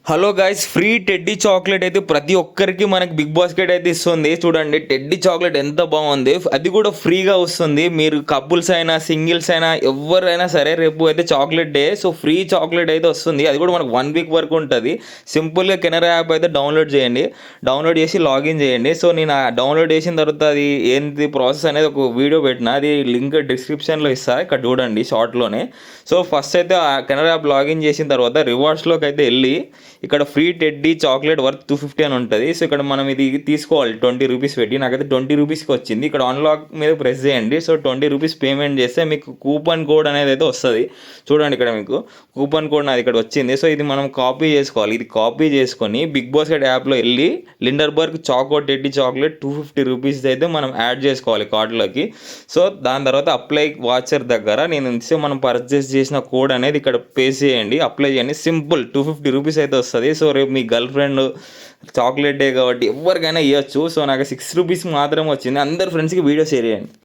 Hello guys, free teddy chocolate అయితే ప్రతి ఒక్కరికి మనకి బిగ్ బాస్కెట్ అయితే ఇస్తుంది. చూడండి టెడ్డీ చాక్లెట్ ఎంత బాగుంది, అది కూడా ఫ్రీగా వస్తుంది. మీరు కపుల్స్ అయినా సింగిల్స్ అయినా ఎవరైనా సరే రేపు అయితే chocolate day, so free chocolate అయితే వస్తుంది. అది కూడా మనకు 1 వీక్ వరకు ఉంటుంది. సింపుల్గా కెనరా యాప్ అయితే డౌన్లోడ్ చేయండి, డౌన్లోడ్ చేసి లాగిన్ చేయండి. సో నేను డౌన్లోడ్ చేసిన తర్వాత అది ఏంటి ప్రాసెస్ అనేది ఒక వీడియో పెట్టిన, అది లింక్ డిస్క్రిప్షన్లో ఇస్తా, ఇక్కడ చూడండి షార్ట్లోనే. సో ఫస్ట్ అయితే ఆ కెనరా యాప్ లాగిన్ చేసిన తర్వాత రివార్డ్స్లోకి అయితే వెళ్ళి ఇక్కడ ఫ్రీ టెడ్డీ చాక్లెట్ వర్త్ 250 అని ఉంటుంది. సో ఇక్కడ మనం ఇది తీసుకోవాలి 20 రూపీస్ పెట్టి. నాకైతే 20 రూపీస్కి వచ్చింది. ఇక్కడ అన్లాక్ మీద ప్రెస్ చేయండి. సో 20 రూపీస్ పేమెంట్ చేస్తే మీకు కూపన్ కోడ్ అనేది అయితే వస్తుంది. చూడండి ఇక్కడ మీకు కూపన్ కోడ్ నాది ఇక్కడ వచ్చింది. సో ఇది మనం కాపీ చేసుకోవాలి. ఇది కాపీ చేసుకొని బిగ్ బాస్కెట్ యాప్లో వెళ్ళి లిండర్బర్గ్ చాకో టెడ్డీ చాక్లెట్ 250 రూపీస్ అయితే మనం యాడ్ చేసుకోవాలి కార్డులోకి. సో దాని తర్వాత అప్లై వాచర్ దగ్గర మనం పర్చేస్ చేసిన కోడ్ అనేది ఇక్కడ పేస్ట్ చేయండి, అప్లై చేయండి. సింపుల్ 250 రూపీస్ అయితే వస్తుంది. సో రేపు మీ గర్ల్ ఫ్రెండ్ చాక్లెట్ డే కాబట్టి ఎవరికైనా ఇవ్వచ్చు. సో నాకు 6 రూపీస్ మాత్రం వచ్చింది. అందరు ఫ్రెండ్స్కి వీడియో షేర్ చేయండి.